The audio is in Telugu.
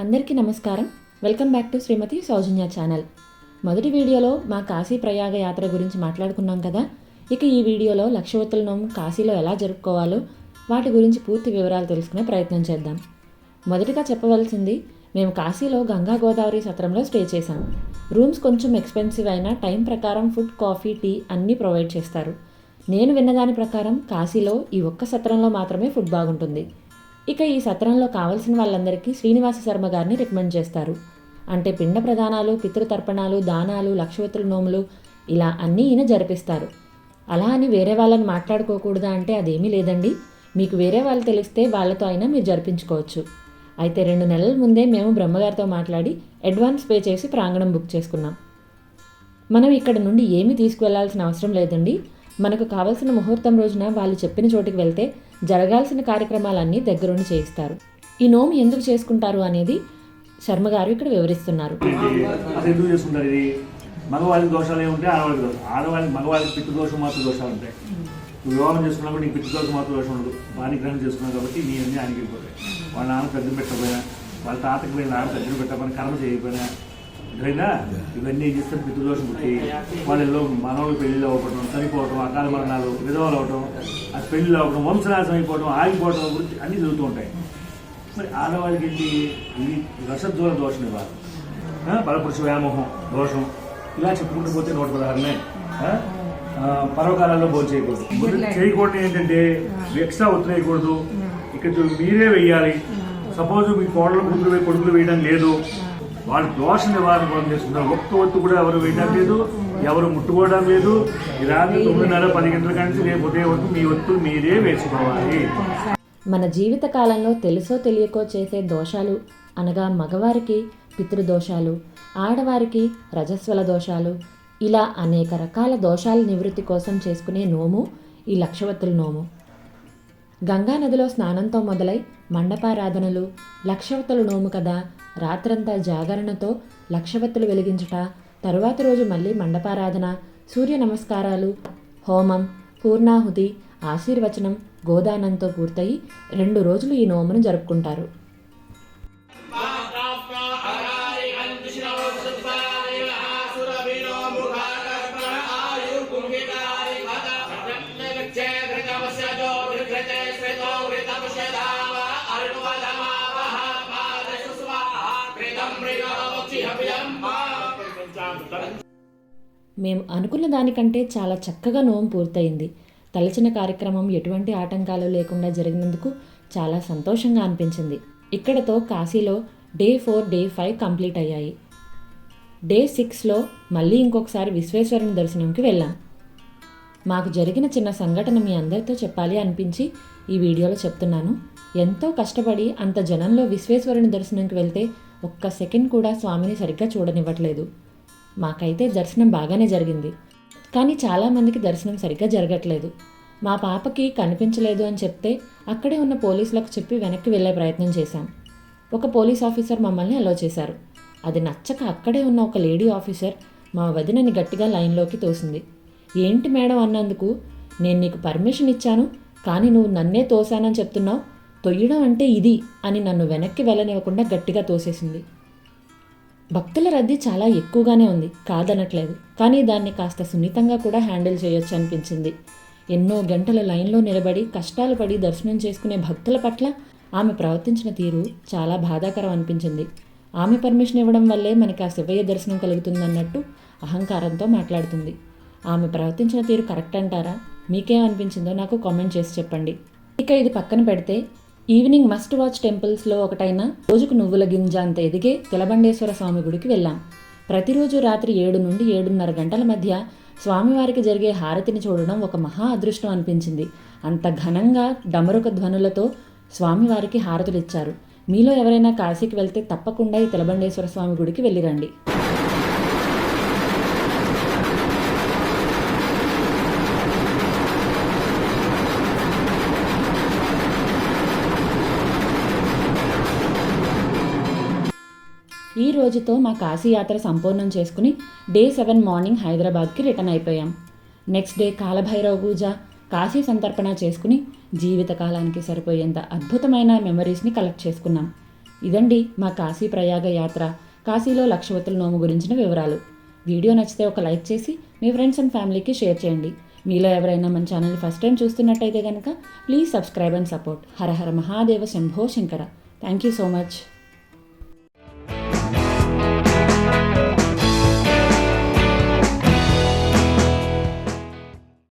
అందరికీ నమస్కారం. Welcome back to Shrimati Soujanya channel. మొదటి వీడియోలో మా కాశీ ప్రయాగ యాత్ర గురించి మాట్లాడుకున్నాం కదా. ఇక ఈ వీడియోలో లక్షవత్తుల నోము కాశీలో ఎలా జరుపుకోవాలో వాటి గురించి పూర్తి వివరాలు తెలుసుకునే ప్రయత్నం చేద్దాం. మొదటిగా చెప్పవలసింది, మేము కాశీలో గంగా గోదావరి సత్రంలో స్టే చేశాం. రూమ్స్ కొంచెం ఎక్స్పెన్సివ్ అయినా టైం ప్రకారం ఫుడ్, కాఫీ, టీ అన్నీ ప్రొవైడ్ చేస్తారు. నేను విన్నదాని ప్రకారం కాశీలో ఈ ఒక్క సత్రంలో మాత్రమే ఫుడ్ బాగుంటుంది. ఇక ఈ సత్రంలో కావలసిన వాళ్ళందరికీ శ్రీనివాస శర్మ గారిని రికమెండ్ చేస్తారు. అంటే పిండ ప్రదానాలు, పితృతర్పణాలు, దానాలు, లక్షవత్తుల నోములు ఇలా అన్నీ ఈయన జరిపిస్తారు. అలా అని వేరే వాళ్ళని మాట్లాడుకోకూడదా అంటే అదేమీ లేదండి. మీకు వేరే వాళ్ళు తెలిస్తే వాళ్ళతో అయినా మీరు జరిపించుకోవచ్చు. అయితే 2 నెలల ముందే మేము బ్రహ్మగారితో మాట్లాడి అడ్వాన్స్ పే చేసి ప్రాంగణం బుక్ చేసుకున్నాం. మనం ఇక్కడ నుండి ఏమీ తీసుకువెళ్లాల్సిన అవసరం లేదండి. మనకు కావలసిన ముహూర్తం రోజున వాళ్ళు చెప్పిన చోటికి వెళ్తే జరగాల్సిన కార్యక్రమాలన్నీ దగ్గరుండి చేయిస్తారు. ఈ నోము ఎందుకు చేసుకుంటారు అనేది శర్మగారు ఇక్కడ వివరిస్తున్నారు. మగవాళ్ళకి దోషాలు ఏముంటాయి, ఆడవాళ్ళకి దోషం. మగవాళ్ళకి పితృ దోషం, మాతృ దోషాలు ఉంటాయి. నువ్వు వివాహం చేసుకున్నా కూడా నీకు పితృ దోషం, మాతృ దోషం ఉండదు. పాణిగ్రహణం చేసుకున్నావు కాబట్టి నీ అన్నీ ఆయనకి వెళ్ళిపోతాయి. వాళ్ళ నాన్న పెద్దలు పెట్టకపోయినా, వాళ్ళ తాతకి పోయిన నాన్న పెద్దలు పెట్టకపోయినా, కర్మ చేయకపోయినా ఎదురైనా ఇవన్నీ చేస్తే పితృదోషం పుట్టి వాళ్ళలో మనవాళ్ళు పెళ్లిలో అవ్వడం, చనిపోవడం, అకాల మరణాలు, విధవలు అవ్వడం, అది పెళ్లిలో అవ్వడం, వంశనాశం అయిపోవడం, ఆగిపోవడం గురించి అన్నీ జరుగుతూ ఉంటాయి. మరి ఆడవాళ్ళకి ఏంటి, ఇది రసద్వర దోషం ఇవ్వాలి, పరపురుష వ్యామోహం దోషం, ఇలా చెప్పుకుంటూ పోతే 116నే. పర్వకాలంలో భోజనం చేయకూడదు. చేయకూడదు ఏంటంటే ఎక్స్ట్రా ఒత్తిడి వేయకూడదు. ఇక్కడ మీరే వేయాలి. సపోజ్ మీ కొడుకులు వేయడం లేదు, వాళ్ళు దోష నివారణ కూడా చేసుకుంటారు. ఒక్క ఒత్తు కూడా ఎవరు వేయడం లేదు, ఎవరు ముట్టుకోవడం లేదు. ఈ రాత్రి 9:30-10 గంటల నుంచి రేపు ఉదయం వరకు మీ ఒత్తులు మీరే వేసుకోవాలి. మన జీవిత కాలంలో తెలుసో తెలియకో చేసే దోషాలు అనగా మగవారికి పితృదోషాలు, ఆడవారికి రజస్వల దోషాలు, ఇలా అనేక రకాల దోషాల నివృత్తి కోసం చేసుకునే నోము ఈ లక్షవత్తుల నోము. గంగానదిలో స్నానంతో మొదలై మండపారాధనలు, లక్షవత్తుల నోము కదా, రాత్రంతా జాగరణతో లక్షవత్తులు వెలిగించుట, తరువాతి రోజు మళ్ళీ మండపారాధన, సూర్య నమస్కారాలు, హోమం, పూర్ణాహుతి, ఆశీర్వచనం, గోదానంతో పూర్తయి 2 రోజులు ఈ నోమును జరుపుకుంటారు. మేము అనుకున్న దానికంటే చాలా చక్కగా నోము పూర్తయింది. తలచిన కార్యక్రమం ఎటువంటి ఆటంకాలు లేకుండా జరిగినందుకు చాలా సంతోషంగా అనిపించింది. ఇక్కడతో కాశీలో డే 4, డే 5 కంప్లీట్ అయ్యాయి. డే 6లో మళ్ళీ ఇంకొకసారి విశ్వేశ్వరుని దర్శనంకి వెళ్ళాం. మాకు జరిగిన చిన్న సంఘటన మీ అందరితో చెప్పాలి అనిపించి ఈ వీడియోలో చెప్తున్నాను. ఎంతో కష్టపడి అంత జనంలో విశ్వేశ్వరుని దర్శనంకి వెళ్తే ఒక్క సెకండ్ కూడా స్వామిని సరిగ్గా చూడనివ్వట్లేదు. మాకైతే దర్శనం బాగానే జరిగింది, కానీ చాలామందికి దర్శనం సరిగ్గా జరగట్లేదు. మా పాపకి కనిపించలేదు అని చెప్తే అక్కడే ఉన్న పోలీసులకు చెప్పి వెనక్కి వెళ్ళే ప్రయత్నం చేశాం. ఒక పోలీస్ ఆఫీసర్ మమ్మల్ని అలో చేశారు. అది నచ్చక అక్కడే ఉన్న ఒక లేడీ ఆఫీసర్ మా వదినని గట్టిగా లైన్లోకి తోసింది. ఏంటి మేడం అన్నందుకు, నేను నీకు పర్మిషన్ ఇచ్చాను కానీ నువ్వు నన్నే తోసానని చెప్తున్నావు, తొయ్యడం అంటే ఇది అని నన్ను వెనక్కి వెళ్ళనివ్వకుండా గట్టిగా తోసేసింది. భక్తుల రద్దీ చాలా ఎక్కువగానే ఉంది, కాదనట్లేదు, కానీ దాన్ని కాస్త సున్నితంగా కూడా హ్యాండిల్ చేయొచ్చు అనిపించింది. ఎన్నో గంటల లైన్లో నిలబడి కష్టాలు పడి దర్శనం చేసుకునే భక్తుల పట్ల ఆమె ప్రవర్తించిన తీరు చాలా బాధాకరం అనిపించింది. ఆమె పర్మిషన్ ఇవ్వడం వల్లే మనకి ఆ శివయ్య దర్శనం కలుగుతుందన్నట్టు అహంకారంతో మాట్లాడుతుంది. ఆమె ప్రవర్తించిన తీరు కరెక్ట్ అంటారా? మీకేమనిపించిందో నాకు కామెంట్ చేసి చెప్పండి. ఇక ఇది పక్కన పెడితే ఈవినింగ్ మస్ట్ వాచ్ టెంపుల్స్లో ఒకటైన రోజుకు నువ్వుల గింజ అంత ఎదిగే తిలబండేశ్వర స్వామి గుడికి వెళ్ళాం. ప్రతిరోజు రాత్రి 7 నుండి 7:30 గంటల మధ్య స్వామివారికి జరిగే హారతిని చూడడం ఒక మహా అదృష్టం అనిపించింది. అంత ఘనంగా డమరుక ధ్వనులతో స్వామివారికి హారతులు ఇచ్చారు. మీలో ఎవరైనా కాశీకి వెళ్తే తప్పకుండా ఈ తిలబండేశ్వర స్వామి గుడికి వెళ్ళిరండి. ఈ రోజుతో మా కాశీ యాత్ర సంపూర్ణం చేసుకుని డే 7 మార్నింగ్ హైదరాబాద్కి రిటర్న్ అయిపోయాం. నెక్స్ట్ డే కాలభైరవ పూజ, కాశీ సంతర్పణ చేసుకుని జీవితకాలానికి సరిపోయేంత అద్భుతమైన మెమరీస్ని కలెక్ట్ చేసుకున్నాం. ఇదండి మా కాశీ ప్రయాగ యాత్ర, కాశీలో లక్షవతుల నోము గురించిన వివరాలు. వీడియో నచ్చితే ఒక లైక్ చేసి మీ ఫ్రెండ్స్ అండ్ ఫ్యామిలీకి షేర్ చేయండి. మీలో ఎవరైనా మన ఛానల్ని ఫస్ట్ టైం చూస్తున్నట్టయితే కనుక please subscribe and support. Hara Hara Mahadeva Shambho Shankara. Thank you so much.